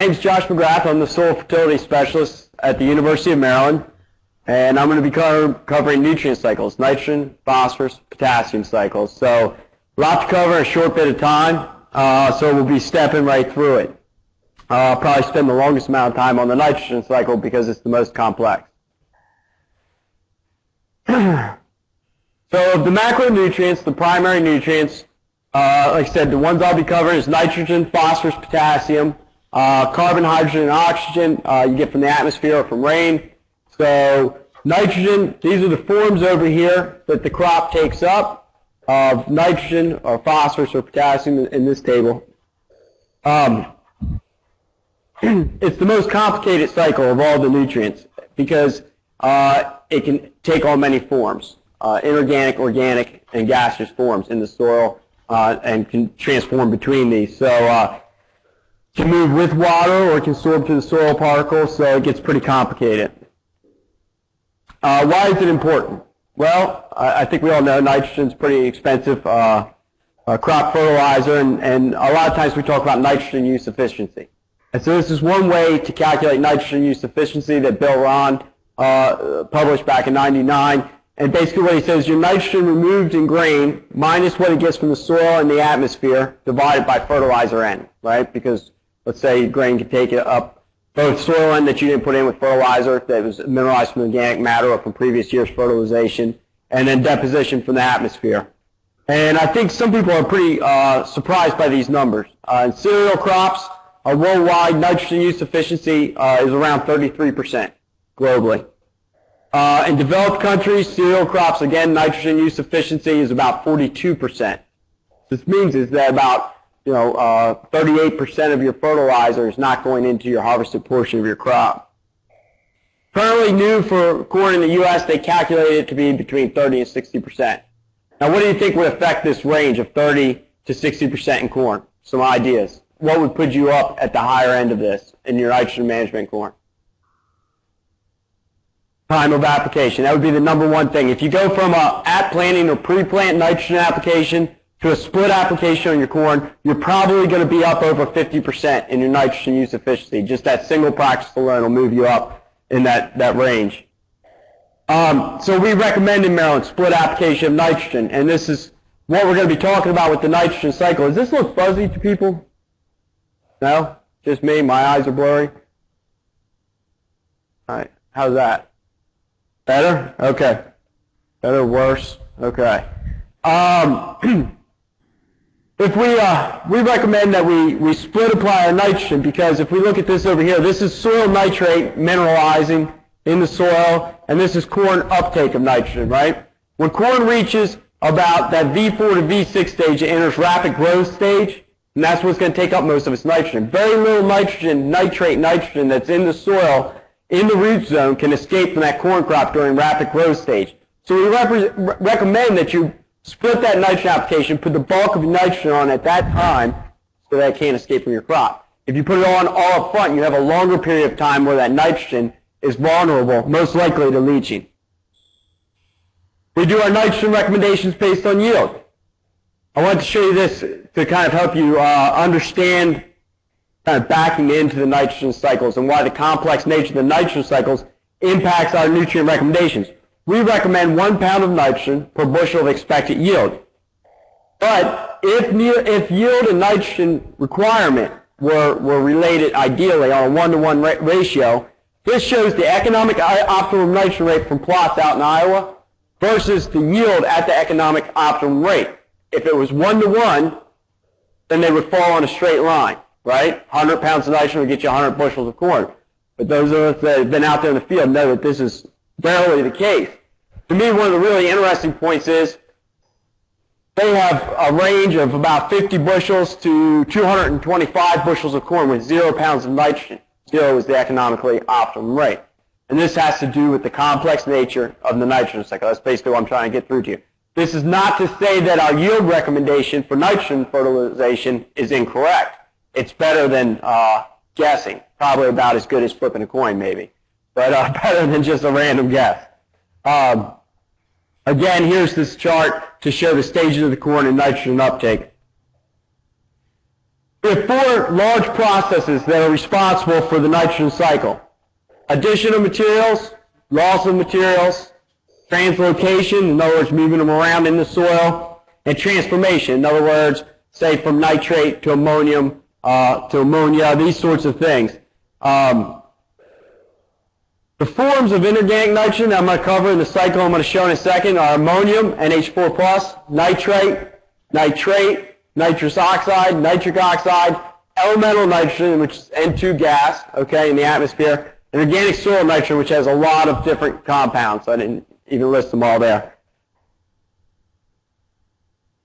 name's Josh McGrath. I'm the soil fertility specialist at the University of Maryland, and I'm going to be covering nutrient cycles, nitrogen, phosphorus, potassium cycles. So a lot to cover in a short bit of time, so we'll be stepping right through it. I'll probably spend the longest amount of time on the nitrogen cycle because it's the most complex. So of the macronutrients, the primary nutrients, like I said, the ones I'll be covering is nitrogen, phosphorus, potassium, carbon, hydrogen, and oxygen you get from the atmosphere or from rain. So nitrogen, these are the forms over here that the crop takes up of nitrogen or phosphorus or potassium in this table. It's the most complicated cycle of all the nutrients because it can take on many forms, inorganic, organic, and gaseous forms in the soil, and can transform between these. So it can move with water or it can absorb to the soil particles, so it gets pretty complicated. Why is it important? Well, I think we all know nitrogen is pretty expensive crop fertilizer, and a lot of times we talk about nitrogen use efficiency. And so this is one way to calculate nitrogen use efficiency that Bill Ron published back in '99. And basically what he says is your nitrogen removed in grain minus what it gets from the soil and the atmosphere divided by fertilizer N, right? Because let's say grain can take it up both soil N that you didn't put in with fertilizer that was mineralized from organic matter or from previous year's fertilization, and then deposition from the atmosphere. And I think some people are pretty surprised by these numbers. In cereal crops, worldwide nitrogen use efficiency is around 33% globally. In developed countries, cereal crops, again, nitrogen use efficiency is about 42%. This means is that about 38% of your fertilizer is not going into your harvested portion of your crop. Currently new for corn in the U.S., they calculate it to be between 30 and 60%. Now, what do you think would affect this range of 30 to 60% in corn? Some ideas. What would put you up at the higher end of this in your nitrogen management corn? Time of application. That would be the number one thing. If you go from a at planting or pre-plant nitrogen application to a split application on your corn, you're probably going to be up over 50% in your nitrogen use efficiency. Just that single practice alone will move you up in that range. So we recommend in Maryland split application of nitrogen, and this is what we're going to be talking about with the nitrogen cycle. Does this look fuzzy to people? No? Just me? My eyes are blurry? All right. How's that? Better? Okay. Better, worse? Okay. If we recommend that we split apply our nitrogen, because if we look at this over here, this is soil nitrate mineralizing in the soil, and this is corn uptake of nitrogen, right? When corn reaches about that V4 to V6 stage, it enters rapid growth stage, and that's what's going to take up most of its nitrogen. Very little nitrogen, nitrate nitrogen that's in the soil in the root zone can escape from that corn crop during rapid growth stage. So we recommend that you split that nitrogen application, put the bulk of your nitrogen on at that time so that it can't escape from your crop. If you put it on all up front, you have a longer period of time where that nitrogen is vulnerable, most likely to leaching. We do our nitrogen recommendations based on yield. I want to show you this to kind of help you understand kind of backing into the nitrogen cycles and why the complex nature of the nitrogen cycles impacts our nutrient recommendations. We recommend 1 pound of nitrogen per bushel of expected yield. But if yield and nitrogen requirement were related ideally on a 1-to-1 ratio, this shows the economic optimum nitrogen rate from plots out in Iowa versus the yield at the economic optimum rate. If it was 1-to-1, then they would fall on a straight line, right? 100 pounds of nitrogen would get you 100 bushels of corn. But those of us that have been out there in the field know that this is rarely the case. To me, one of the really interesting points is they have a range of about 50 bushels to 225 bushels of corn with 0 pounds of nitrogen. 0 is the economically optimum rate. And this has to do with the complex nature of the nitrogen cycle. That's basically what I'm trying to get through to you. This is not to say that our yield recommendation for nitrogen fertilization is incorrect. It's better than guessing. Probably about as good as flipping a coin, maybe. But better than just a random guess. Again, here's this chart to show the stages of the corn and nitrogen uptake. We have four large processes that are responsible for the nitrogen cycle. Addition of materials, loss of materials, translocation, in other words, moving them around in the soil, and transformation, in other words, say from nitrate to ammonium to ammonia, these sorts of things. The forms of inorganic nitrogen that I'm going to cover in the cycle I'm going to show in a second are ammonium, NH4+, nitrate, nitrate, nitrous oxide, nitric oxide, elemental nitrogen, which is N2 gas, okay, in the atmosphere, and organic soil nitrogen, which has a lot of different compounds. I didn't even list them all there.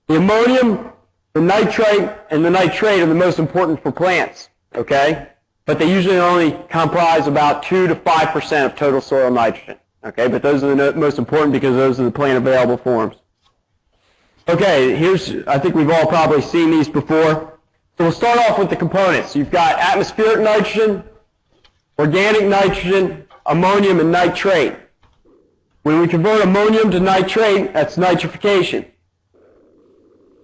The ammonium, the nitrate, and the nitrate are the most important for plants, okay? But they usually only comprise about 2 to 5% of total soil nitrogen, okay? But those are the most important because those are the plant available forms. Okay, I think we've all probably seen these before. So we'll start off with the components. You've got atmospheric nitrogen, organic nitrogen, ammonium, and nitrate. When we convert ammonium to nitrate, that's nitrification.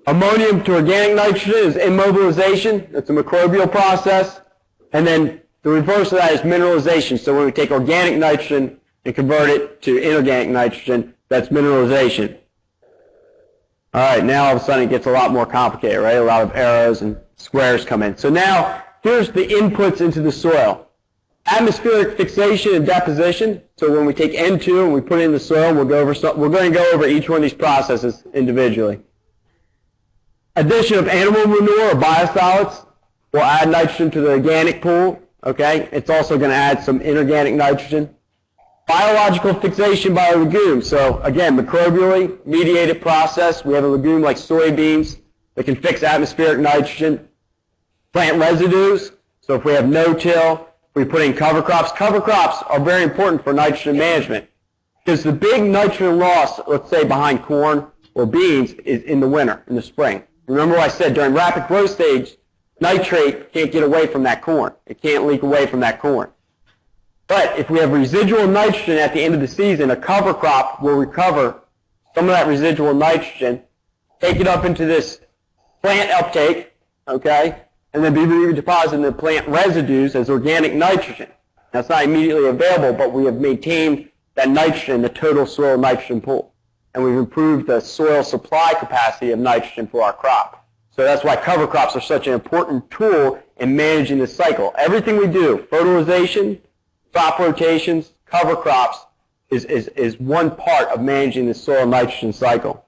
Ammonium to organic nitrogen is immobilization. That's a microbial process. And then the reverse of that is mineralization. So when we take organic nitrogen and convert it to inorganic nitrogen, that's mineralization. All right, now all of a sudden it gets a lot more complicated, right? A lot of arrows and squares come in. So now here's the inputs into the soil. Atmospheric fixation and deposition. So when we take N2 and we put it in the soil, we're going to go over each one of these processes individually. Addition of animal manure or biosolids will add nitrogen to the organic pool, okay? It's also going to add some inorganic nitrogen. Biological fixation by a legume. So again, microbially mediated process. We have a legume like soybeans that can fix atmospheric nitrogen. Plant residues. So if we have no-till, we put in cover crops. Cover crops are very important for nitrogen management because the big nitrogen loss, let's say behind corn or beans, is in the winter, in the spring. Remember what I said, during rapid growth stage, nitrate can't get away from that corn. It can't leak away from that corn. But if we have residual nitrogen at the end of the season, a cover crop will recover some of that residual nitrogen, take it up into this plant uptake, okay, and then be deposited in the plant residues as organic nitrogen. That's not immediately available, but we have maintained that nitrogen, the total soil nitrogen pool. And we've improved the soil supply capacity of nitrogen for our crop. So that's why cover crops are such an important tool in managing the cycle. Everything we do, fertilization, crop rotations, cover crops, is one part of managing the soil nitrogen cycle.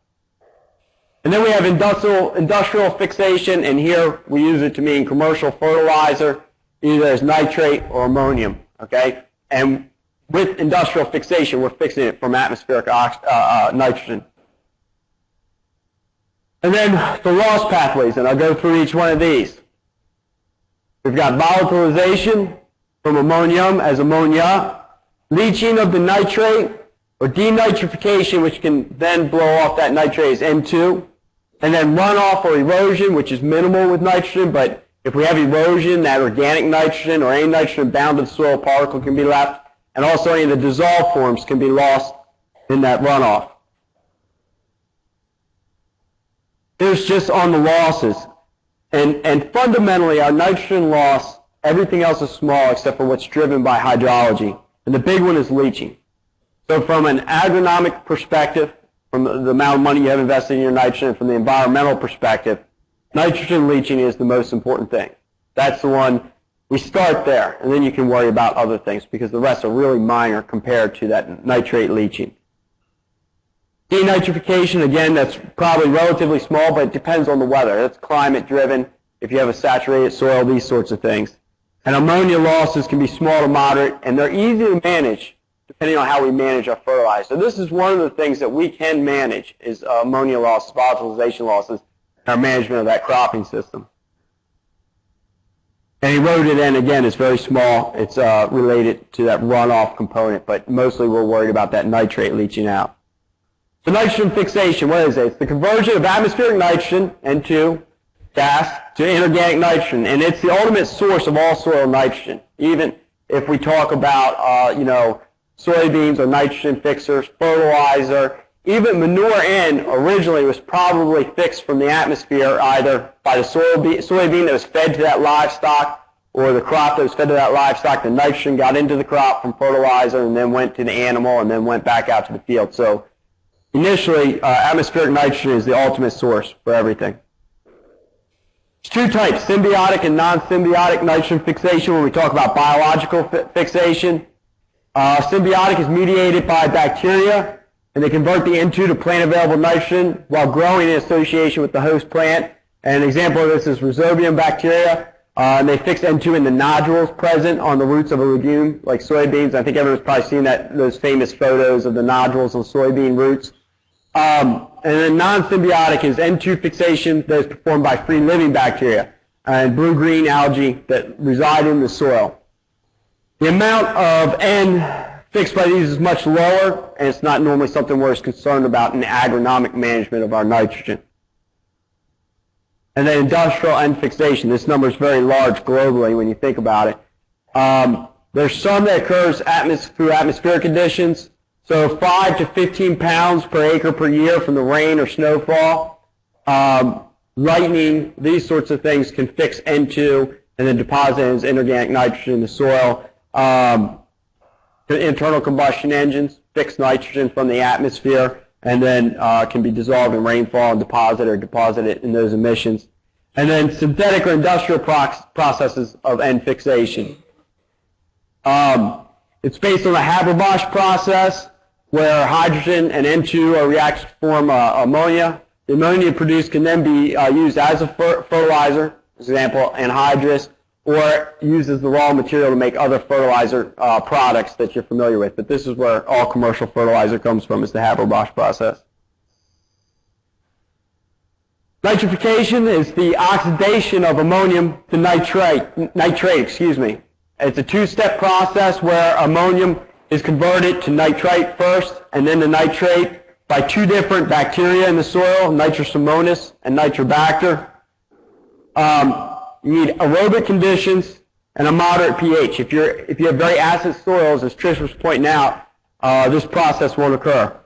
And then we have industrial fixation, and here we use it to mean commercial fertilizer, either as nitrate or ammonium, okay? And with industrial fixation, we're fixing it from atmospheric nitrogen. And then the loss pathways, and I'll go through each one of these. We've got volatilization from ammonium as ammonia, leaching of the nitrate, or denitrification, which can then blow off that nitrate as N2, and then runoff or erosion, which is minimal with nitrogen, but if we have erosion, that organic nitrogen or any nitrogen bound to the soil particle can be left, and also any of the dissolved forms can be lost in that runoff. Here's just on the losses. And fundamentally, our nitrogen loss, everything else is small except for what's driven by hydrology. And the big one is leaching. So from an agronomic perspective, from the amount of money you have invested in your nitrogen, and from the environmental perspective, nitrogen leaching is the most important thing. That's the one, we start there, and then you can worry about other things because the rest are really minor compared to that nitrate leaching. Denitrification, again, that's probably relatively small, but it depends on the weather. That's climate driven, if you have a saturated soil, these sorts of things. And ammonia losses can be small to moderate, and they're easy to manage depending on how we manage our fertilizer. So this is one of the things that we can manage is ammonia losses, volatilization losses, our management of that cropping system. And eroded end, again, is very small. It's related to that runoff component, but mostly we're worried about that nitrate leaching out. So nitrogen fixation, what is it? It's the conversion of atmospheric nitrogen, N2, gas, to inorganic nitrogen, and it's the ultimate source of all soil nitrogen. Even if we talk about, soybeans or nitrogen fixers, fertilizer, even manure N originally was probably fixed from the atmosphere either by the soybean that was fed to that livestock or the crop that was fed to that livestock. The nitrogen got into the crop from fertilizer and then went to the animal and then went back out to the field. So initially, atmospheric nitrogen is the ultimate source for everything. There's two types, symbiotic and non-symbiotic nitrogen fixation when we talk about biological fixation. Symbiotic is mediated by bacteria, and they convert the N2 to plant-available nitrogen while growing in association with the host plant. And an example of this is rhizobium bacteria. And they fix N2 in the nodules present on the roots of a legume, like soybeans. I think everyone's probably seen those famous photos of the nodules on soybean roots. And then non-symbiotic is N2 fixation that is performed by free-living bacteria and blue-green algae that reside in the soil. The amount of N fixed by these is much lower, and it's not normally something we're as concerned about in the agronomic management of our nitrogen. And then industrial N fixation. This number is very large globally when you think about it. There's some that occurs through atmospheric conditions. So 5 to 15 pounds per acre per year from the rain or snowfall. Lightning, these sorts of things can fix N2 and then deposit as inorganic nitrogen in the soil. Internal combustion engines fix nitrogen from the atmosphere and then can be dissolved in rainfall and deposit it in those emissions. And then synthetic or industrial processes of N fixation. It's based on the Haber-Bosch process where hydrogen and N2 are reacted to form ammonia. The ammonia produced can then be used as a fertilizer, for example, anhydrous, or used as the raw material to make other fertilizer products that you're familiar with. But this is where all commercial fertilizer comes from, is the Haber-Bosch process. Nitrification is the oxidation of ammonium to nitrate. It's a two-step process where ammonium is converted to nitrite first and then to nitrate by two different bacteria in the soil, Nitrosomonas and Nitrobacter. You need aerobic conditions and a moderate pH. If you have very acid soils, as Trish was pointing out, this process won't occur.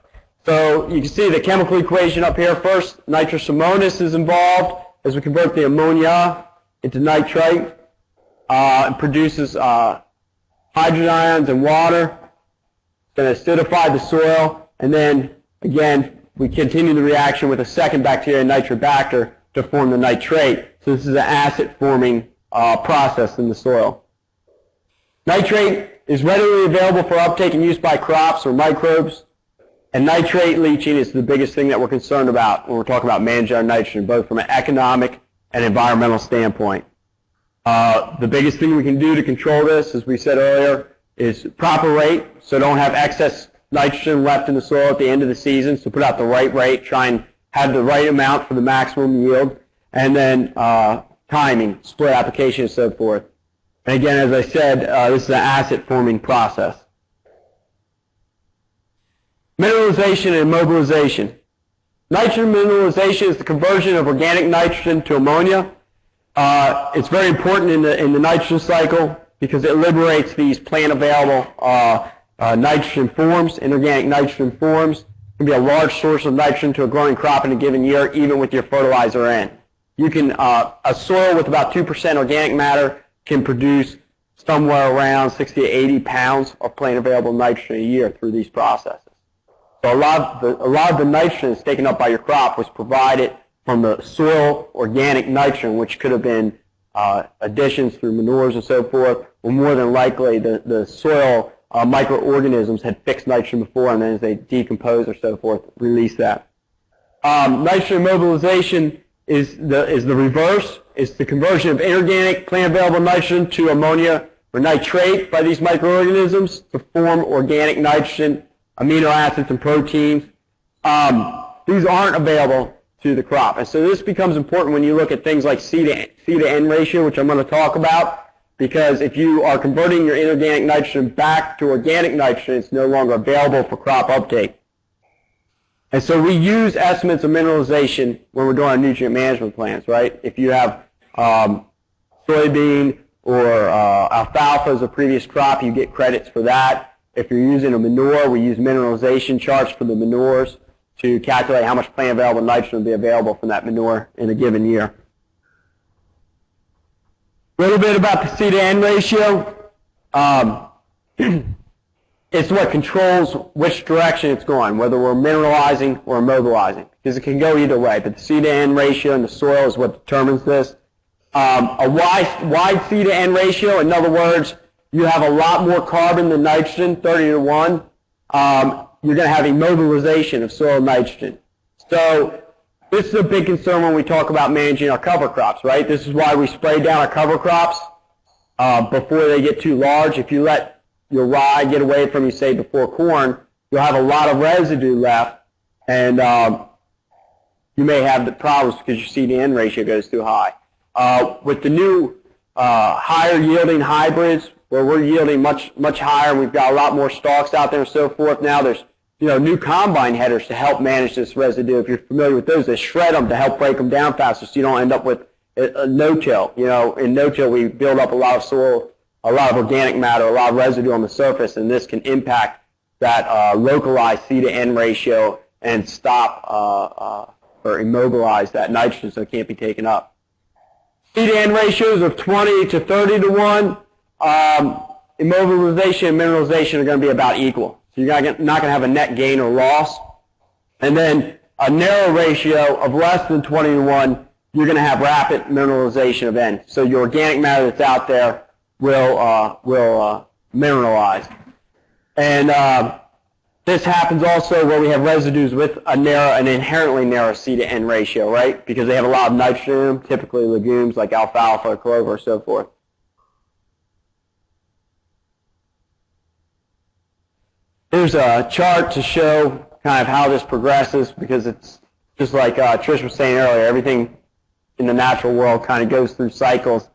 So you can see the chemical equation up here. First, Nitrosomonas is involved as we convert the ammonia into nitrite. It produces hydrogen ions and water. It's going to acidify the soil, and then again we continue the reaction with a second bacteria, Nitrobacter, to form the nitrate. So this is an acid-forming process in the soil. Nitrate is readily available for uptake and use by crops or microbes, and nitrate leaching is the biggest thing that we're concerned about when we're talking about managing our nitrogen, both from an economic and environmental standpoint. The biggest thing we can do to control this, as we said earlier, is proper rate, so don't have excess nitrogen left in the soil at the end of the season, so put out the right rate, try and have the right amount for the maximum yield, and then timing, split application, and so forth. And again, as I said, this is an acid-forming process. Mineralization and immobilization. Nitrogen mineralization is the conversion of organic nitrogen to ammonia. It's very important in the nitrogen cycle because it liberates these plant-available nitrogen forms, inorganic nitrogen forms. It can be a large source of nitrogen to a growing crop in a given year, even with your fertilizer in. You can, a soil with about 2% organic matter can produce somewhere around 60 to 80 pounds of plant-available nitrogen a year through these processes. So a lot of the nitrogen that's taken up by your crop was provided from the soil organic nitrogen, which could have been additions through manures and so forth, or more than likely the soil microorganisms had fixed nitrogen before, and then as they decompose or so forth, release that. Nitrogen mobilization is the reverse. It's the conversion of inorganic plant-available nitrogen to ammonia or nitrate by these microorganisms to form organic nitrogen, amino acids, and proteins. These aren't available to the crop. And so this becomes important when you look at things like C to N ratio, which I'm going to talk about, because if you are converting your inorganic nitrogen back to organic nitrogen, it's no longer available for crop uptake. And so we use estimates of mineralization when we're doing our nutrient management plans, right? If you have soybean or alfalfa as a previous crop, you get credits for that. If you're using a manure, we use mineralization charts for the manures. to calculate how much plant available nitrogen will be available from that manure in a given year. A little bit about the C to N ratio. It's what controls which direction it's going, whether we're mineralizing or immobilizing, because it can go either way. But the C to N ratio in the soil is what determines this. A wide C to N ratio, in other words, you have a lot more carbon than nitrogen, 30 to 1. You're going to have immobilization of soil nitrogen. So this is a big concern when we talk about managing our cover crops, right? This is why we spray down our cover crops before they get too large. If you let your rye get away from you, say, before corn, you'll have a lot of residue left, and you may have the problems because your C to N ratio goes too high. With the new higher yielding hybrids, where we're yielding much higher, and we've got a lot more stalks out there and so forth. Now there's new combine headers to help manage this residue. If you're familiar with those, they shred them to help break them down faster, so you don't end up with a no-till. In no-till, we build up a lot of soil, a lot of organic matter, a lot of residue on the surface, and this can impact that localized C to N ratio and stop or immobilize that nitrogen so it can't be taken up. C to N ratios of 20 to 30 to 1. Immobilization and mineralization are going to be about equal. So you're not going to have a net gain or loss. And then a narrow ratio of less than 20 to 1, you're going to have rapid mineralization of N. So your organic matter that's out there will mineralize. And this happens also where we have residues with an inherently narrow C to N ratio, right? Because they have a lot of nitrogen in them, typically legumes like alfalfa or clover or so forth. Here's a chart to show kind of how this progresses, because it's just like Trish was saying earlier, everything in the natural world kind of goes through cycles.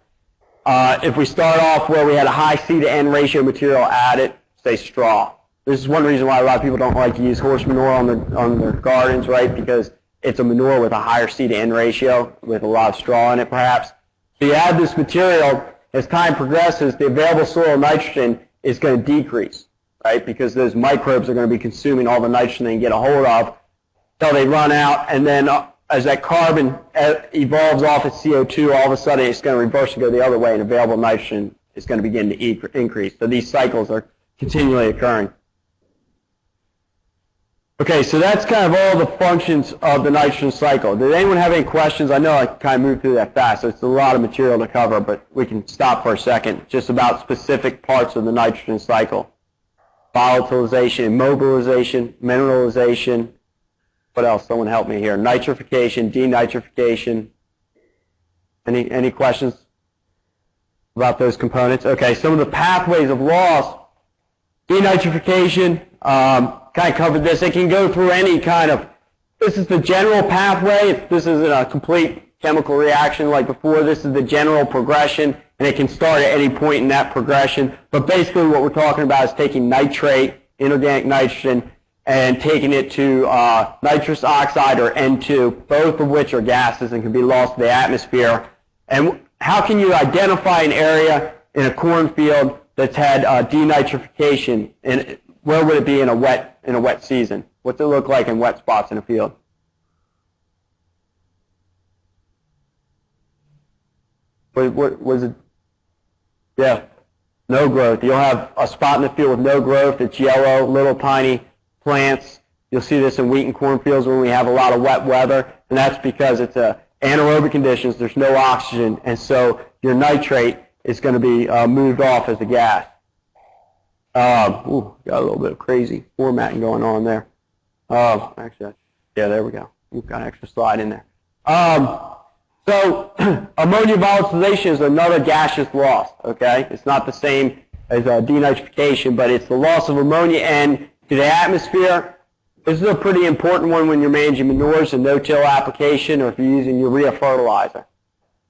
If we start off where we had a high C to N ratio material added, say straw. This is one reason why a lot of people don't like to use horse manure on their gardens, right? Because it's a manure with a higher C to N ratio with a lot of straw in it, perhaps. So you add this material, as time progresses, the available soil nitrogen is going to decrease, right? Because those microbes are going to be consuming all the nitrogen they can get a hold of until they run out, and then as that carbon evolves off its CO2, all of a sudden it's going to reverse and go the other way, and available nitrogen is going to begin to increase. So these cycles are continually occurring. Okay, so that's kind of all the functions of the nitrogen cycle. Did anyone have any questions? I know I kind of moved through that fast, so it's a lot of material to cover, but we can stop for a second just about specific parts of the nitrogen cycle. Volatilization, immobilization, mineralization. What else? Someone help me here. Nitrification, denitrification. Any questions about those components? Okay, some of the pathways of loss. Denitrification, kind of covered this. It can go through any kind of, this is the general pathway. This isn't a complete chemical reaction like before. This is the general progression, and it can start at any point in that progression. But basically what we're talking about is taking nitrate, inorganic nitrogen, and taking it to nitrous oxide, or N2, both of which are gases and can be lost to the atmosphere. And how can you identify an area in a cornfield that's had denitrification, and where would it be in a wet season? What's it look like in wet spots in a field? What was it? Yeah, no growth. You'll have a spot in the field with no growth. It's yellow, little tiny plants. You'll see this in wheat and cornfields when we have a lot of wet weather, and that's because it's anaerobic conditions. There's no oxygen, and so your nitrate is going to be moved off as a gas. Got a little bit of crazy formatting going on there. Actually, yeah, there we go. We've got an extra slide in there. So ammonia volatilization is another gaseous loss, okay? It's not the same as denitrification, but it's the loss of ammonia N to the atmosphere. This is a pretty important one when you're managing manures and no-till application, or if you're using urea fertilizer.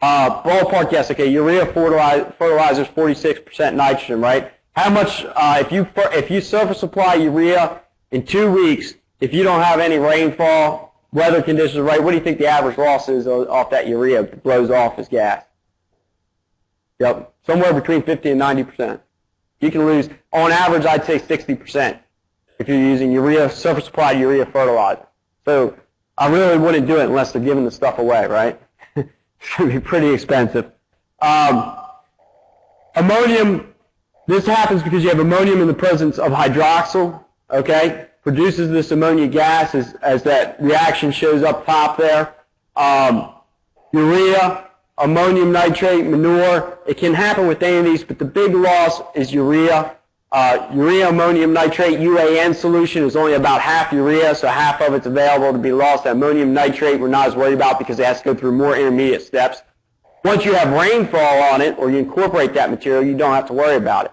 Ballpark, yes, okay, urea fertilizer is 46% nitrogen, right? How much, if you surface apply urea in 2 weeks, if you don't have any rainfall, weather conditions are right, what do you think the average loss is off that urea that blows off as gas? Yep, somewhere between 50 and 90%. You can lose, on average, I'd say 60% if you're using urea, surface applied urea fertilizer. So I really wouldn't do it unless they're giving the stuff away, right? It's going to be pretty expensive. Ammonium, this happens because you have ammonium in the presence of hydroxyl, okay? Produces this ammonia gas as that reaction shows up top there. Urea, ammonium nitrate, manure. It can happen with any of these, but the big loss is urea. Urea ammonium nitrate UAN solution is only about half urea, so half of it's available to be lost. Ammonium nitrate we're not as worried about because it has to go through more intermediate steps. Once you have rainfall on it or you incorporate that material, you don't have to worry about it.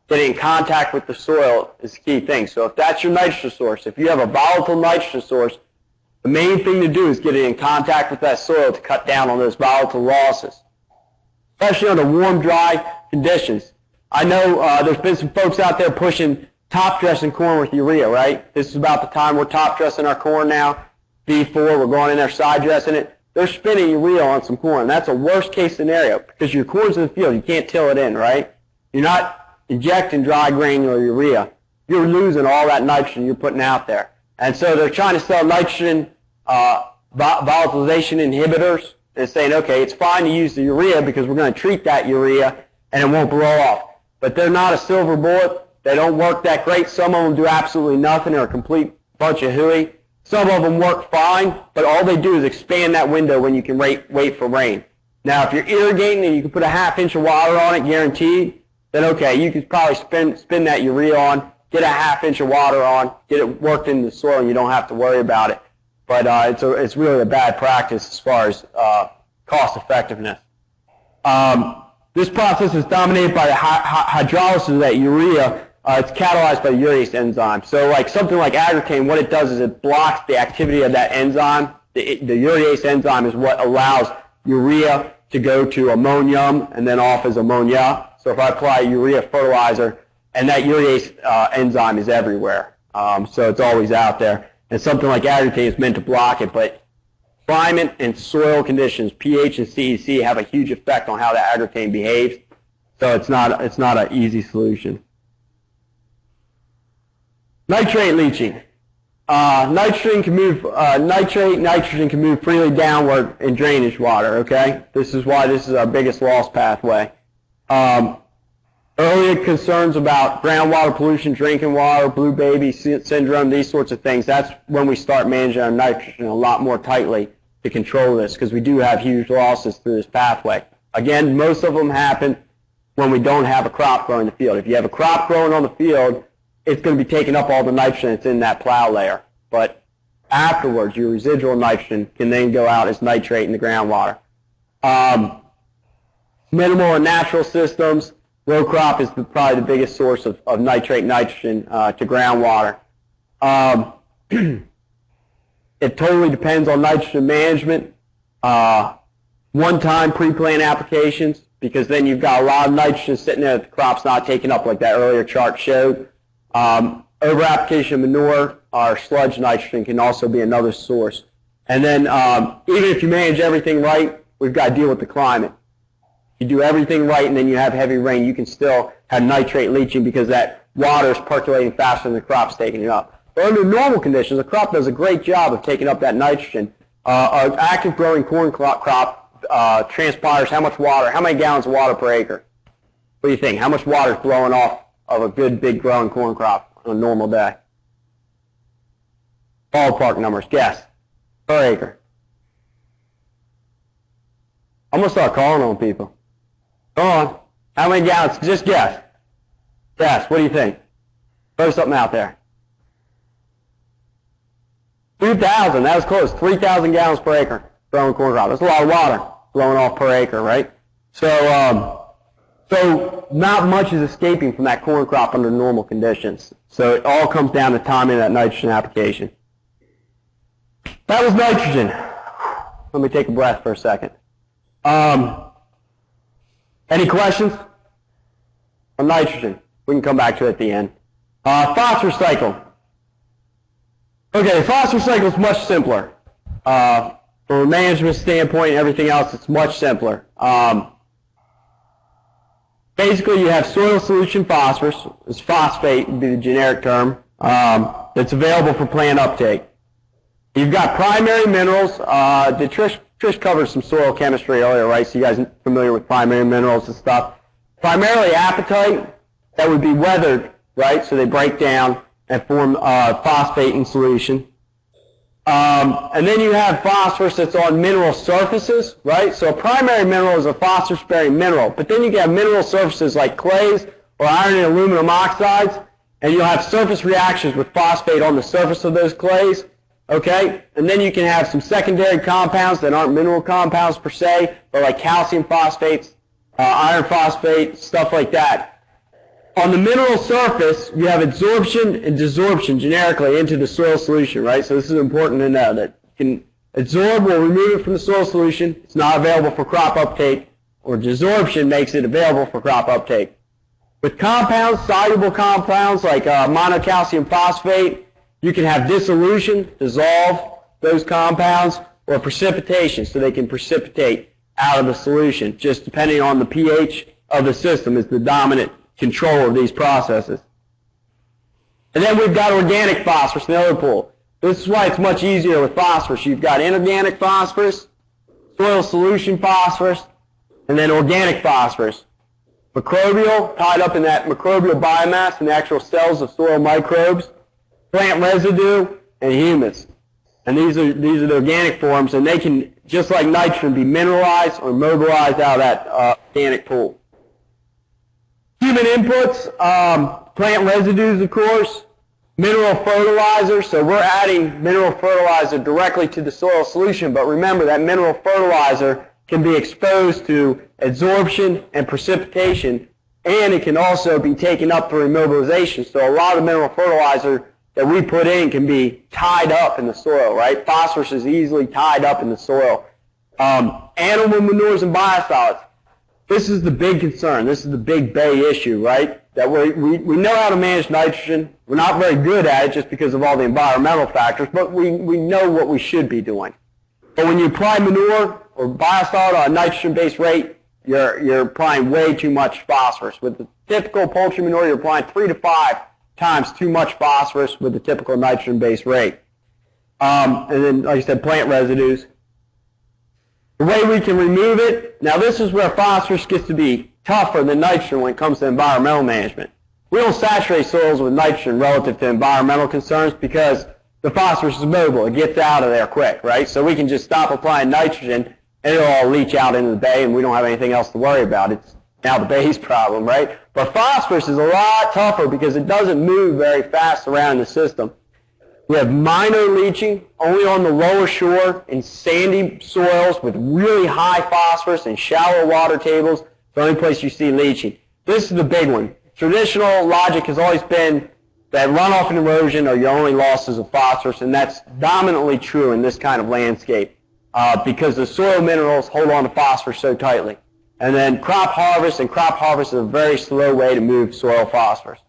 Getting in contact with the soil is the key thing. So if that's your nitrogen source, if you have a volatile nitrogen source, the main thing to do is get it in contact with that soil to cut down on those volatile losses, especially under warm, dry conditions. I know there's been some folks out there pushing top dressing corn with urea, right? This is about the time we're top dressing our corn now. B4, we're going in there side dressing it. They're spinning urea on some corn. That's a worst case scenario because your corn's in the field. You can't till it in, right? You're not injecting dry granular urea. You're losing all that nitrogen you're putting out there. And so they're trying to sell nitrogen volatilization inhibitors and saying, okay, it's fine to use the urea because we're going to treat that urea and it won't blow off. But they're not a silver bullet. They don't work that great. Some of them do absolutely nothing. They're a complete bunch of hooey. Some of them work fine, but all they do is expand that window when you can wait for rain. Now, if you're irrigating and you can put a half-inch of water on it guaranteed, then okay, you could probably spin that urea on, get a half-inch of water on, get it worked into the soil, and you don't have to worry about it. But it's really a bad practice as far as cost effectiveness. This process is dominated by the hydrolysis of that urea. It's catalyzed by the urease enzyme. So like something like agrocane, what it does is it blocks the activity of that enzyme. The urease enzyme is what allows urea to go to ammonium and then off as ammonia. So if I apply urea fertilizer, and that urease enzyme is everywhere. So it's always out there. And something like agrocane is meant to block it, but climate and soil conditions, pH and CEC, have a huge effect on how the agrocane behaves. So it's not an easy solution. Nitrate leaching. Nitrogen can move nitrogen can move freely downward in drainage water. Okay, this is why this is our biggest loss pathway. Earlier concerns about groundwater pollution, drinking water, blue baby syndrome, these sorts of things. That's when we start managing our nitrogen a lot more tightly to control this, because we do have huge losses through this pathway. Again, most of them happen when we don't have a crop growing in the field. If you have a crop growing on the field, it's going to be taking up all the nitrogen that's in that plow layer. But afterwards, your residual nitrogen can then go out as nitrate in the groundwater. Minimal and natural systems. Row crop is probably the biggest source of nitrate nitrogen to groundwater. It totally depends on nitrogen management. One-time pre-plant applications, because then you've got a lot of nitrogen sitting there that the crop's not taking up, like that earlier chart showed. Over-application of manure or sludge nitrogen can also be another source. And then even if you manage everything right, we've got to deal with the climate. You do everything right and then you have heavy rain, you can still have nitrate leaching because that water is percolating faster than the crop's taking it up. But under normal conditions, the crop does a great job of taking up that nitrogen. An active growing corn crop transpires how much water, how many gallons of water per acre? What do you think? How much water is blowing off of a good big growing corn crop on a normal day? Ballpark numbers, guess, per acre. I'm going to start calling on people. Go on. How many gallons? Just guess. Guess. What do you think? Throw something out there. 2,000. That was close. 3,000 gallons per acre growing corn crop. That's a lot of water blowing off per acre, right? So not much is escaping from that corn crop under normal conditions. So it all comes down to timing that nitrogen application. That was nitrogen. Let me take a breath for a second. Any questions on nitrogen? We can come back to it at the end. Phosphorus cycle. Okay, the phosphorus cycle is much simpler. From a management standpoint and everything else, it's much simpler. Basically, you have soil solution phosphorus. It's phosphate would be the generic term. That's available for plant uptake. You've got primary minerals. Trish covered some soil chemistry earlier, right? So you guys are familiar with primary minerals and stuff. Primarily apatite, that would be weathered, right? So they break down and form phosphate in solution. And then you have phosphorus that's on mineral surfaces, right? So a primary mineral is a phosphorus-bearing mineral. But then you can have mineral surfaces like clays or iron and aluminum oxides, and you'll have surface reactions with phosphate on the surface of those clays, okay? And then you can have some secondary compounds that aren't mineral compounds per se, but like calcium phosphates, iron phosphate, stuff like that. On the mineral surface, you have adsorption and desorption generically into the soil solution, right? So this is important to know that you can adsorb will remove it from the soil solution. It's not available for crop uptake, or desorption makes it available for crop uptake. With compounds, soluble compounds like monocalcium phosphate, you can have dissolution, dissolve those compounds, or precipitation, so they can precipitate out of the solution, just depending on the pH of the system is the dominant control of these processes. And then we've got organic phosphorus in the other pool. This is why it's much easier with phosphorus. You've got inorganic phosphorus, soil solution phosphorus, and then organic phosphorus. Microbial, tied up in that microbial biomass in the actual cells of soil microbes, plant residue, and humus. And these are the organic forms, and they can, just like nitrogen, be mineralized or mobilized out of that organic pool. Human inputs, plant residues, of course, mineral fertilizer. So we're adding mineral fertilizer directly to the soil solution, but remember that mineral fertilizer can be exposed to adsorption and precipitation, and it can also be taken up through immobilization. So a lot of mineral fertilizer that we put in can be tied up in the soil, right? Phosphorus is easily tied up in the soil. Animal manures and biosolids. This is the big concern. This is the big Bay issue, right? That we know how to manage nitrogen. We're not very good at it just because of all the environmental factors, but we know what we should be doing. But when you apply manure or biosolid on a nitrogen-based rate, you're applying way too much phosphorus. With the typical poultry manure, you're applying 3 to 5 times too much phosphorus with the typical nitrogen-based rate. And then, like I said, plant residues. The way we can remove it, now this is where phosphorus gets to be tougher than nitrogen when it comes to environmental management. We don't saturate soils with nitrogen relative to environmental concerns because the phosphorus is mobile. It gets out of there quick, right? So we can just stop applying nitrogen and it'll all leach out into the bay and we don't have anything else to worry about. It's now the bay's problem, right? But phosphorus is a lot tougher because it doesn't move very fast around the system. We have minor leaching only on the lower shore in sandy soils with really high phosphorus and shallow water tables. It's the only place you see leaching. This is the big one. Traditional logic has always been that runoff and erosion are your only losses of phosphorus, and that's dominantly true in this kind of landscape because the soil minerals hold on to phosphorus so tightly. And then crop harvest is a very slow way to move soil phosphorus.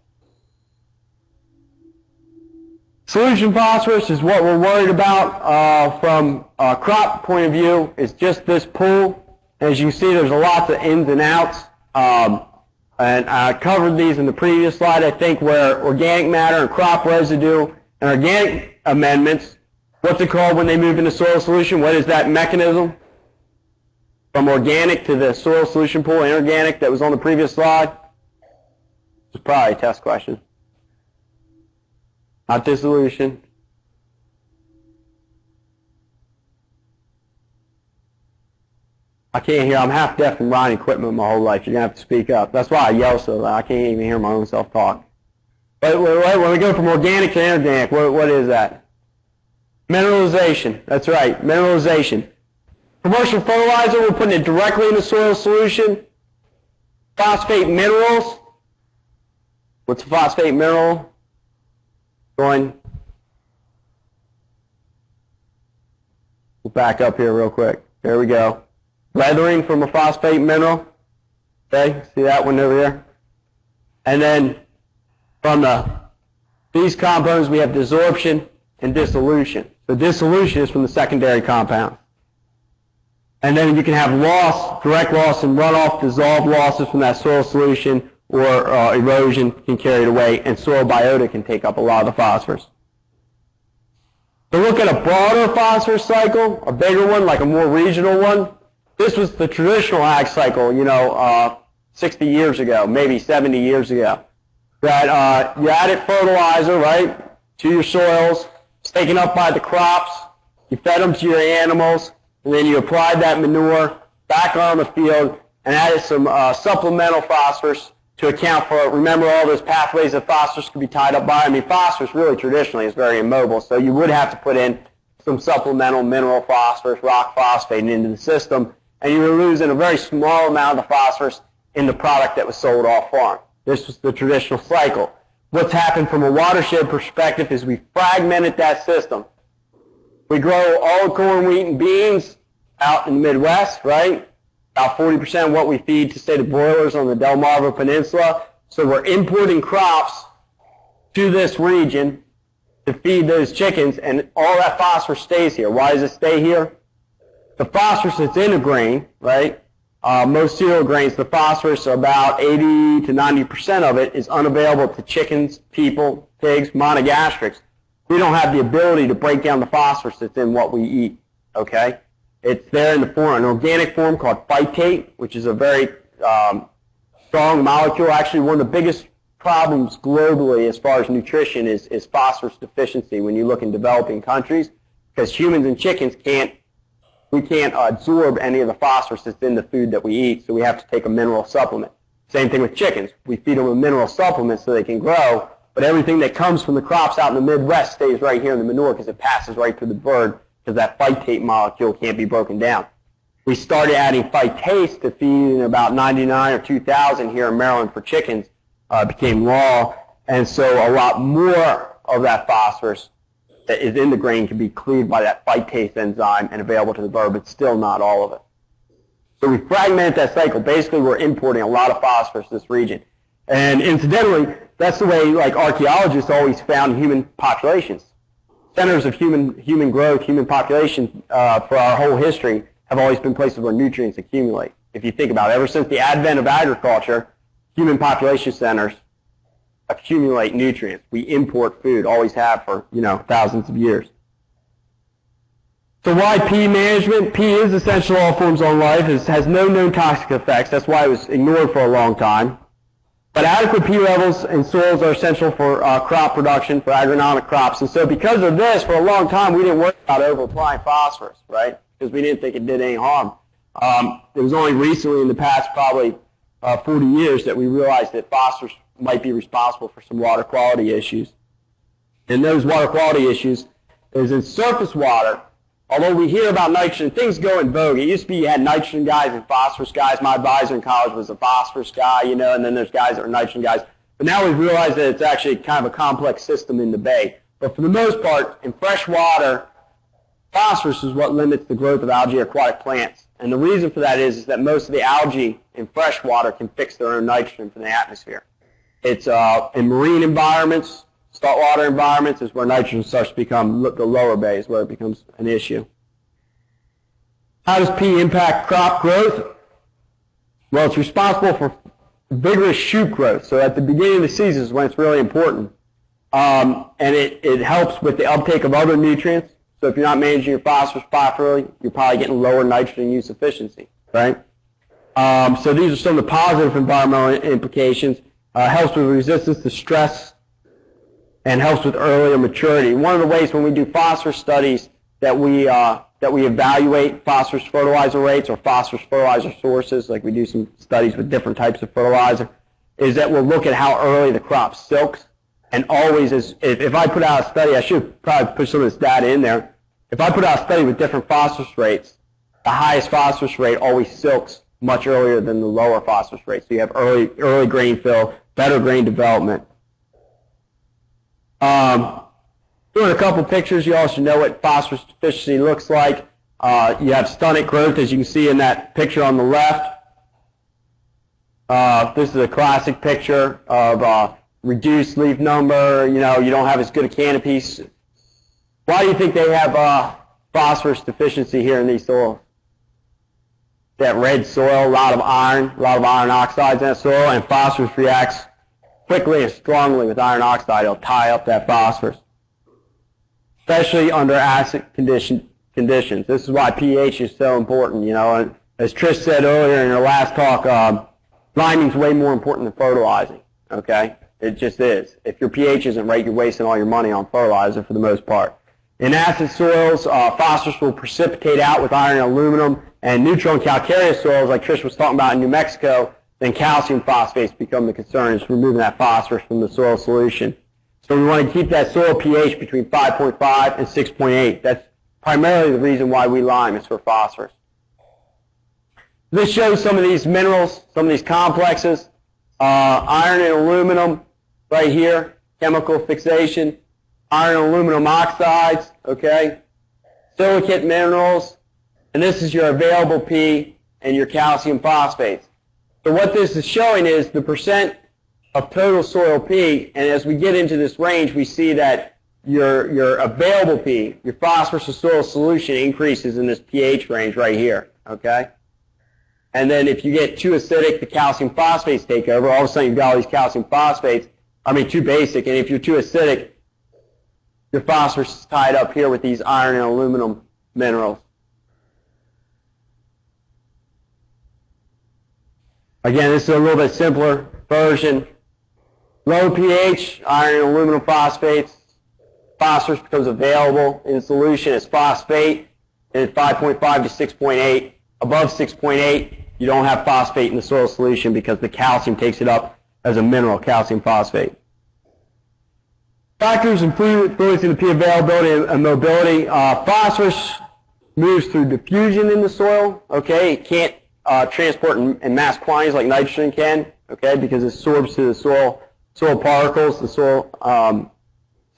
Solution phosphorus is what we're worried about from a crop point of view. It's just this pool. As you see, there's lots of ins and outs. And I covered these in the previous slide, I think, where organic matter and crop residue and organic amendments, what's it called when they move into soil solution? What is that mechanism? From organic to the soil solution pool, inorganic, that was on the previous slide. It's probably a test question. Not dissolution. I can't hear. I'm half deaf and riding equipment my whole life. You're going to have to speak up. That's why I yell so loud. I can't even hear my own self talk. But when we go from organic to inorganic, what is that? Mineralization. That's right, mineralization. Commercial fertilizer, we're putting it directly in the soil solution. Phosphate minerals. What's a phosphate mineral? We'll back up here real quick. There we go. Weathering from a phosphate mineral. Okay, see that one over here? And then from these compounds we have desorption and dissolution. So dissolution is from the secondary compound. And then you can have loss, direct loss and runoff, dissolved losses from that soil solution, or erosion can carry it away, and soil biota can take up a lot of the phosphorus. To look at a broader phosphorus cycle, a bigger one, like a more regional one, this was the traditional ag cycle, 60 years ago, maybe 70 years ago. That you added fertilizer, right, to your soils, it's taken up by the crops, you fed them to your animals, and then you applied that manure back on the field and added some supplemental phosphorus to account for, remember all those pathways that phosphorus could be tied up by? I mean, phosphorus really traditionally is very immobile, so you would have to put in some supplemental mineral phosphorus, rock phosphate into the system, and you were losing a very small amount of the phosphorus in the product that was sold off farm. This was the traditional cycle. What's happened from a watershed perspective is we fragmented that system. We grow all the corn, wheat, and beans out in the Midwest, right? About 40% of what we feed to, say, the broilers on the Delmarva Peninsula. So we're importing crops to this region to feed those chickens, and all that phosphorus stays here. Why does it stay here? The phosphorus that's in a grain, right? Most cereal grains, the phosphorus, about 80 to 90% of it is unavailable to chickens, people, pigs, monogastrics. We don't have the ability to break down the phosphorus that's in what we eat, okay? It's there in the form, an organic form called phytate, which is a very strong molecule. Actually, one of the biggest problems globally as far as nutrition is phosphorus deficiency when you look in developing countries, because humans and chickens can't absorb any of the phosphorus that's in the food that we eat, so we have to take a mineral supplement. Same thing with chickens. We feed them a mineral supplement so they can grow, but everything that comes from the crops out in the Midwest stays right here in the manure because it passes right through the bird, because that phytate molecule can't be broken down. We started adding phytates to feed in about 99 or 2000 here in Maryland for chickens. Became law, and so a lot more of that phosphorus that is in the grain can be cleaved by that phytase enzyme and available to the bird, but still not all of it. So we fragmented that cycle. Basically, we're importing a lot of phosphorus to this region. And incidentally, that's the way, like, archaeologists always found human populations. Centers of human growth, human population for our whole history have always been places where nutrients accumulate. If you think about it, ever since the advent of agriculture, human population centers accumulate nutrients. We import food, always have for, thousands of years. So why P management? P is essential to all forms of life. It has no known toxic effects. That's why it was ignored for a long time. But adequate P levels in soils are essential for crop production, for agronomic crops. And so because of this, for a long time, we didn't worry about over-applying phosphorus, right? Because we didn't think it did any harm. It was only recently in the past probably 40 years that we realized that phosphorus might be responsible for some water quality issues. And those water quality issues is in surface water. Although we hear about nitrogen, things go in vogue. It used to be you had nitrogen guys and phosphorus guys. My advisor in college was a phosphorus guy, and then there's guys that are nitrogen guys. But now we've realized that it's actually kind of a complex system in the bay. But for the most part, in fresh water, phosphorus is what limits the growth of algae or aquatic plants. And the reason for that is that most of the algae in fresh water can fix their own nitrogen from the atmosphere. It's in marine environments, saltwater environments is where nitrogen starts to become, the lower bay is where it becomes an issue. How does P impact crop growth? Well, it's responsible for vigorous shoot growth. So at the beginning of the season is when it's really important. And it helps with the uptake of other nutrients. So if you're not managing your phosphorus properly, you're probably getting lower nitrogen use efficiency, right? So these are some of the positive environmental implications. Helps with resistance to stress and helps with earlier maturity. One of the ways when we do phosphorus studies that we evaluate phosphorus fertilizer rates or phosphorus fertilizer sources, like we do some studies with different types of fertilizer, is that we'll look at how early the crop silks. And always, if I put out a study, I should probably put some of this data in there. If I put out a study with different phosphorus rates, the highest phosphorus rate always silks much earlier than the lower phosphorus rate. So you have early grain fill, better grain development. Doing a couple pictures, you also know what phosphorus deficiency looks like. You have stunted growth, as you can see in that picture on the left. This is a classic picture of reduced leaf number. You don't have as good a canopies. Why do you think they have phosphorus deficiency here in these soils? That red soil, a lot of iron oxides in that soil, and phosphorus reacts quickly and strongly with iron oxide. It'll tie up that phosphorus. especially under acid conditions. This is why pH is so important, you know. And as Trish said earlier in her last talk, liming is way more important than fertilizing, okay? It just is. If your pH isn't right, you're wasting all your money on fertilizer for the most part. In acid soils, phosphorus will precipitate out with iron and aluminum, and neutral and calcareous soils, like Trish was talking about in New Mexico, then calcium phosphates become the concern, is removing that phosphorus from the soil solution. So we want to keep that soil pH between 5.5 and 6.8. That's primarily the reason why we lime, is for phosphorus. This shows some of these minerals, some of these complexes. Iron and aluminum right here, chemical fixation. Iron and aluminum oxides, okay. Silicate minerals. And this is your available P and your calcium phosphates. So what this is showing is the percent of total soil P, and as we get into this range, we see that your available P, your phosphorus to soil solution, increases in this pH range right here, okay? And then if you get too acidic, the calcium phosphates take over. All of a sudden you've got all these calcium phosphates, too basic, and if you're too acidic, your phosphorus is tied up here with these iron and aluminum minerals. Again, this is a little bit simpler version. Low pH, iron and aluminum phosphates. Phosphorus becomes available in solution as phosphate, and it's 5.5 to 6.8. Above 6.8, you don't have phosphate in the soil solution because the calcium takes it up as a mineral, calcium phosphate. Factors influencing the P availability and mobility. Phosphorus moves through diffusion in the soil. Okay, it can't transport in mass quantities like nitrogen can. Okay, because it absorbs to the soil particles, the soil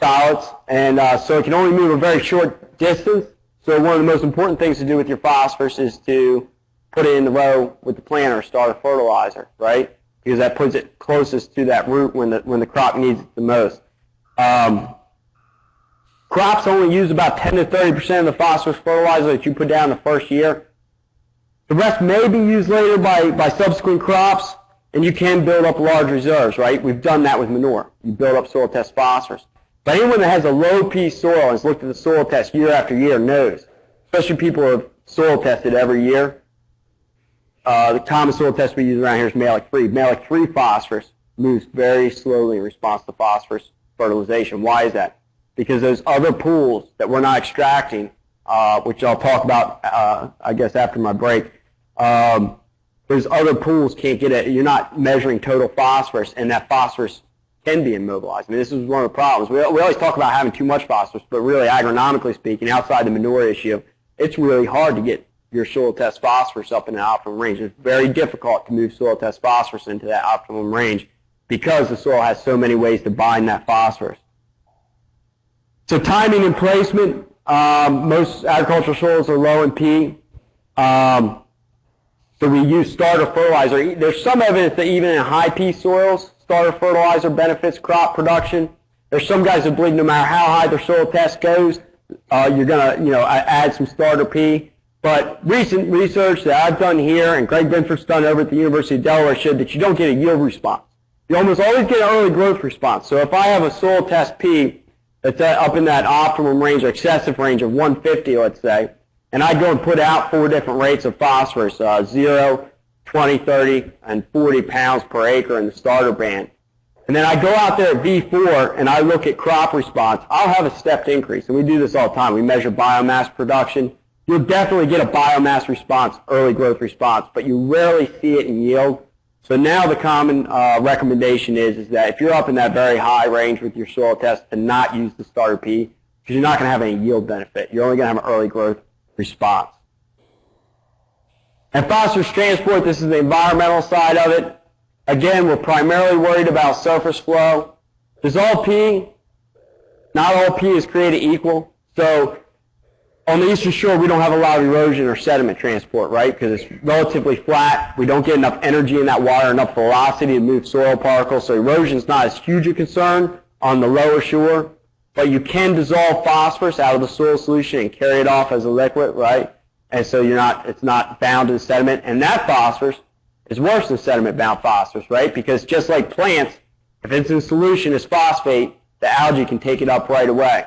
solids, and so it can only move a very short distance. So one of the most important things to do with your phosphorus is to put it in the row with the plant or start a fertilizer, right? Because that puts it closest to that root when the crop needs it the most. Crops only use about 10 to 30% of the phosphorus fertilizer that you put down the first year. The rest may be used later by subsequent crops, and you can build up large reserves, right? We've done that with manure. You build up soil test phosphorus. But anyone that has a low P soil and has looked at the soil test year after year knows, especially people who have soil tested every year. The common soil test we use around here is malic-free. Malic-free phosphorus moves very slowly in response to phosphorus fertilization. Why is that? Because those other pools that we're not extracting, which I'll talk about, I guess, after my break, those other pools can't get it. You're not measuring total phosphorus, and that phosphorus can be immobilized. This is one of the problems. We always talk about having too much phosphorus, but really, agronomically speaking, outside the manure issue, it's really hard to get your soil test phosphorus up in the optimum range. It's very difficult to move soil test phosphorus into that optimum range because the soil has so many ways to bind that phosphorus. So timing and placement, most agricultural soils are low in P. So we use starter fertilizer. There's some evidence that even in high P soils, starter fertilizer benefits crop production. There's some guys that believe no matter how high their soil test goes, you're going to add some starter P. But recent research that I've done here and Greg Binford's done over at the University of Delaware showed that you don't get a yield response. You almost always get an early growth response. So if I have a soil test P that's up in that optimum range or excessive range of 150, let's say, and I go and put out 4 different rates of phosphorus, 0, 20, 30, and 40 pounds per acre in the starter band. And then I go out there at V4 and I look at crop response, I'll have a stepped increase. And we do this all the time. We measure biomass production. You'll definitely get a biomass response, early growth response, but you rarely see it in yield. So now the common recommendation is that if you're up in that very high range with your soil test, to not use the starter P because you're not going to have any yield benefit. You're only going to have an early growth response. And phosphorus transport, this is the environmental side of it. Again, we're primarily worried about surface flow. Does all P, not all P is created equal. So on the eastern shore, we don't have a lot of erosion or sediment transport, right? Because it's relatively flat. We don't get enough energy in that water, enough velocity to move soil particles. So erosion is not as huge a concern on the lower shore. But you can dissolve phosphorus out of the soil solution and carry it off as a liquid, right? And so it's not bound to the sediment. And that phosphorus is worse than sediment-bound phosphorus, right? Because just like plants, if it's in solution as phosphate, the algae can take it up right away.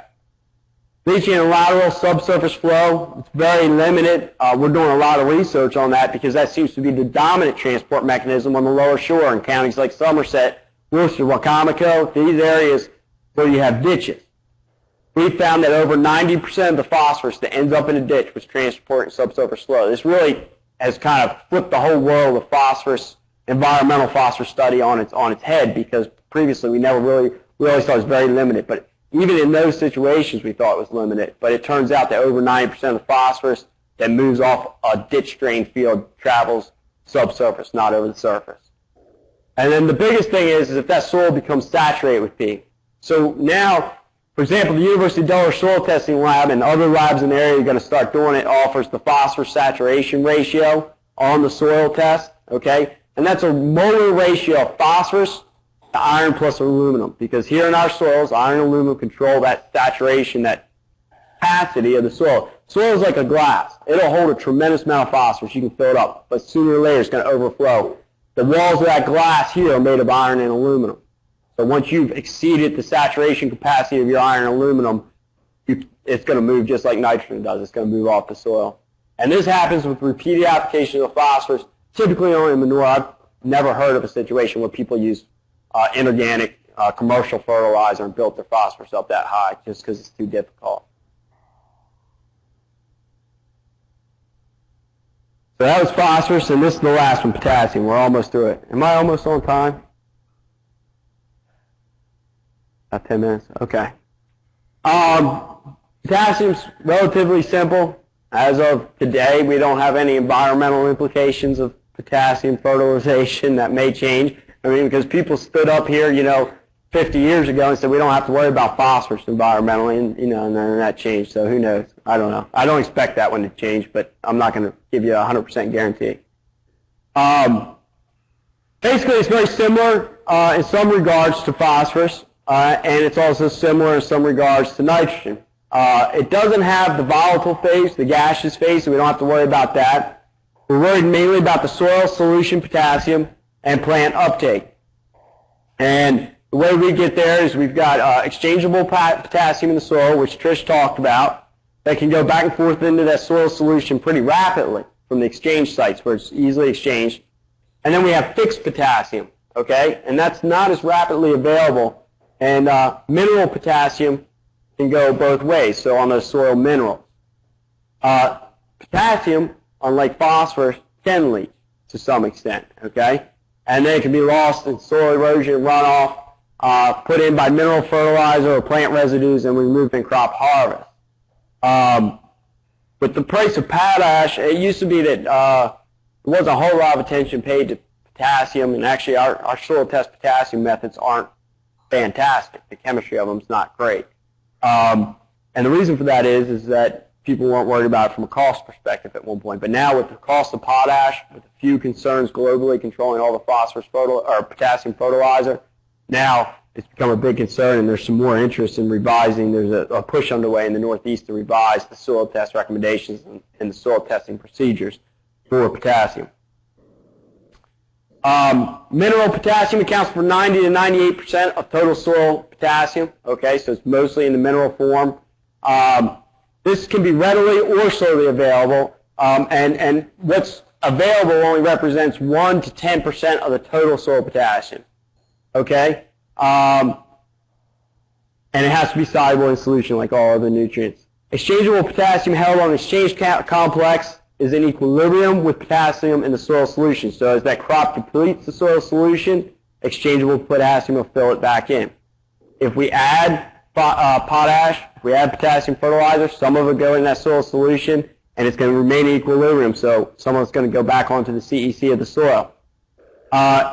Leaching and lateral subsurface flow, it's very limited. We're doing a lot of research on that because that seems to be the dominant transport mechanism on the lower shore in counties like Somerset, Worcester, Wacomico, these areas where you have ditches. We found that over 90% of the phosphorus that ends up in a ditch was transported in subsurface flow. This really has kind of flipped the whole world of phosphorus, environmental phosphorus study on its head, because previously we always thought it was very limited. But even in those situations, we thought it was limited. But it turns out that over 90% of the phosphorus that moves off a ditch drain field travels subsurface, not over the surface. And then the biggest thing is if that soil becomes saturated with P. So now, for example, the University of Delaware Soil Testing Lab and other labs in the area are going to start doing it, offers the phosphorus saturation ratio on the soil test, okay? And that's a molar ratio of phosphorus to iron plus aluminum, because here in our soils, iron and aluminum control that saturation, that capacity of the soil. Soil is like a glass. It'll hold a tremendous amount of phosphorus. You can fill it up, but sooner or later it's going to overflow. The walls of that glass here are made of iron and aluminum. So once you've exceeded the saturation capacity of your iron and aluminum, it's going to move just like nitrogen does. It's going to move off the soil. And this happens with repeated application of phosphorus, typically only in manure. I've never heard of a situation where people use inorganic commercial fertilizer and built their phosphorus up that high just because it's too difficult. So that was phosphorus, and this is the last one, potassium. We're almost through it. Am I almost on time? About 10 minutes? Okay. Potassium's relatively simple. As of today, we don't have any environmental implications of potassium fertilization. That may change. I mean, because people stood up here, 50 years ago and said we don't have to worry about phosphorus environmentally, and and then that changed. So who knows? I don't know. I don't expect that one to change, but I'm not going to give you a 100% guarantee. Basically, it's very similar in some regards to phosphorus, and it's also similar in some regards to nitrogen. It doesn't have the volatile phase, the gaseous phase, so we don't have to worry about that. We're worried mainly about the soil solution potassium and plant uptake. And the way we get there is we've got exchangeable potassium in the soil, which Trish talked about, that can go back and forth into that soil solution pretty rapidly from the exchange sites where it's easily exchanged. And then we have fixed potassium, okay? And that's not as rapidly available. And mineral potassium can go both ways, so on those soil minerals. Potassium, unlike phosphorus, can leach to some extent, okay? And then it can be lost in soil erosion runoff, put in by mineral fertilizer or plant residues, and removed in crop harvest. With the price of potash, it used to be that there wasn't a whole lot of attention paid to potassium, and actually our soil test potassium methods aren't fantastic. The chemistry of them is not great. And the reason for that is that people weren't worried about it from a cost perspective at one point. But now with the cost of potash, with a few concerns globally controlling all the phosphorus or potassium fertilizer, now it's become a big concern, and there's some more interest in revising. There's a push underway in the Northeast to revise the soil test recommendations and the soil testing procedures for potassium. Mineral potassium accounts for 90 to 98% of total soil potassium. Okay, so it's mostly in the mineral form. This can be readily or slowly available, and what's available only represents 1 to 10% of the total soil potassium. Okay, and it has to be soluble in solution like all other nutrients. Exchangeable potassium held on the exchange complex is in equilibrium with potassium in the soil solution. So as that crop depletes the soil solution, exchangeable potassium will fill it back in. If we add potash, if we add potassium fertilizer, some of it go in that soil solution, and it's going to remain in equilibrium, so some of it's going to go back onto the CEC of the soil.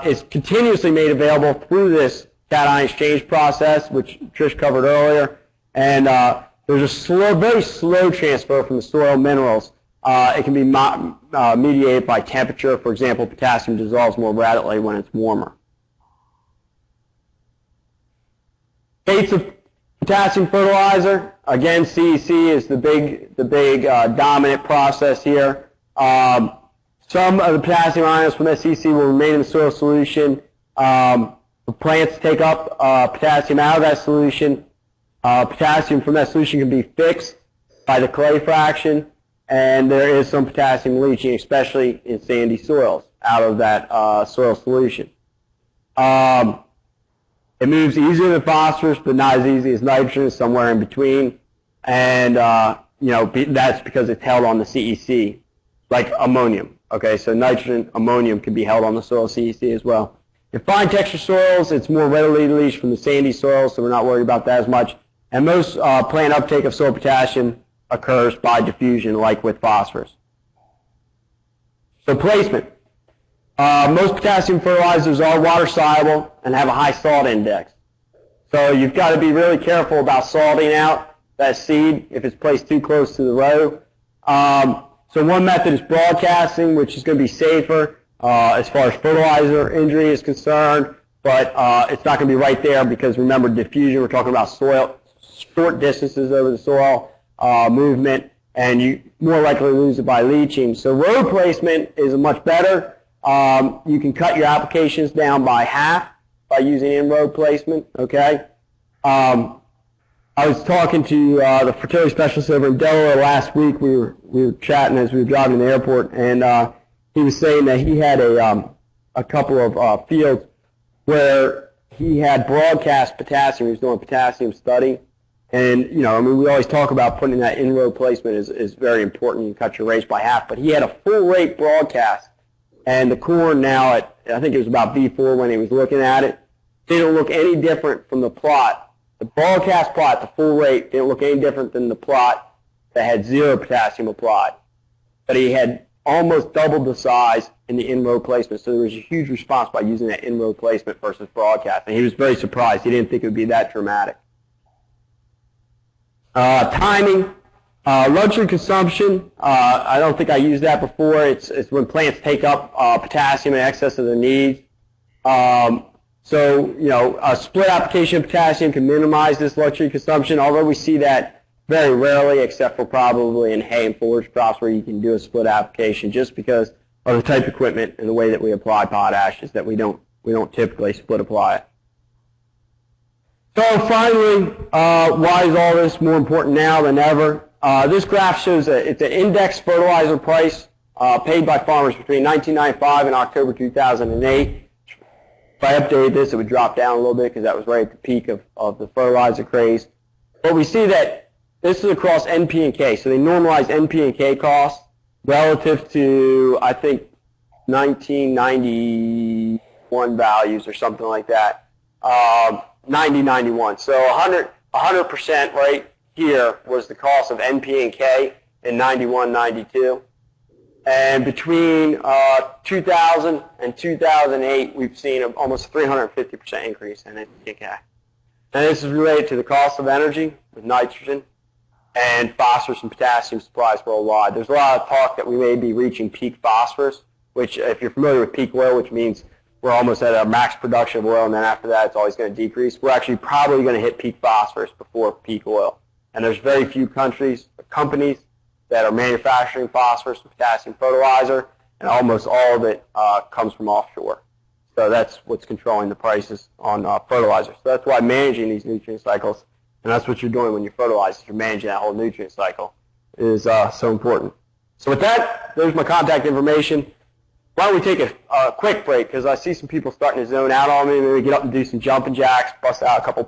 It's continuously made available through this cation exchange process, which Trish covered earlier, and there's a very slow transfer from the soil minerals. It can be mediated by temperature. For example, potassium dissolves more readily when it's warmer. States of potassium fertilizer, again, CEC is the big dominant process here. Some of the potassium ions from that CEC will remain in the soil solution. The plants take up potassium out of that solution, Potassium from that solution can be fixed by the clay fraction, and there is some potassium leaching, especially in sandy soils, out of that soil solution. It moves easier than phosphorus, but not as easy as nitrogen, somewhere in between. And that's because it's held on the CEC, like ammonium. Okay, so nitrogen, ammonium can be held on the soil CEC as well. In fine texture soils, it's more readily leached from the sandy soils, so we're not worried about that as much. And most plant uptake of soil potassium occurs by diffusion, like with phosphorus. So placement. Most potassium fertilizers are water soluble and have a high salt index. So you've got to be really careful about salting out that seed if it's placed too close to the row. So one method is broadcasting, which is going to be safer as far as fertilizer injury is concerned, but it's not going to be right there because remember diffusion, we're talking about soil, short distances over the soil movement, and you more likely lose it by leaching. So row placement is much better. You can cut your applications down by half by using in-row placement, okay? I was talking to the fertility specialist over in Delaware last week. We were chatting as we were driving to the airport, and he was saying that he had a couple of fields where he had broadcast potassium. He was doing a potassium study. And, we always talk about putting that in-row placement is very important. You cut your rates by half. But he had a full rate broadcast. And the corn now at, I think it was about V4 when he was looking at it, didn't look any different from the plot. The broadcast plot, the full rate, didn't look any different than the plot that had 0 potassium applied. But he had almost doubled the size in the in-row placement. So there was a huge response by using that in-row placement versus broadcast. And he was very surprised. He didn't think it would be that dramatic. Timing. Luxury consumption, I don't think I used that before. It's when plants take up potassium in excess of their needs. So, a split application of potassium can minimize this luxury consumption, although we see that very rarely, except for probably in hay and forage crops where you can do a split application just because of the type of equipment and the way that we apply potash is that we don't typically split apply it. So finally, why is all this more important now than ever? This graph shows it's an index fertilizer price paid by farmers between 1995 and October 2008. If I updated this, it would drop down a little bit because that was right at the peak of the fertilizer craze. But we see that this is across NP and K. So they normalize NP and K costs relative to, I think, 1991 values or something like that. 90-91. So 100% right here was the cost of NP and K in 91-92. And between 2000 and 2008, we've seen almost 350% increase in NP and K. And this is related to the cost of energy with nitrogen and phosphorus and potassium supplies worldwide. There's a lot of talk that we may be reaching peak phosphorus, which if you're familiar with peak oil, which means we're almost at our max production of oil, and then after that it's always going to decrease. We're actually probably going to hit peak phosphorus before peak oil. And there's very few companies that are manufacturing phosphorus and potassium fertilizer, and almost all of it comes from offshore. So that's what's controlling the prices on fertilizer. So that's why managing these nutrient cycles, and that's what you're doing when you fertilize, you're managing that whole nutrient cycle, is so important. So with that, there's my contact information. Why don't we take a quick break, because I see some people starting to zone out on me. Maybe get up and do some jumping jacks, bust out a couple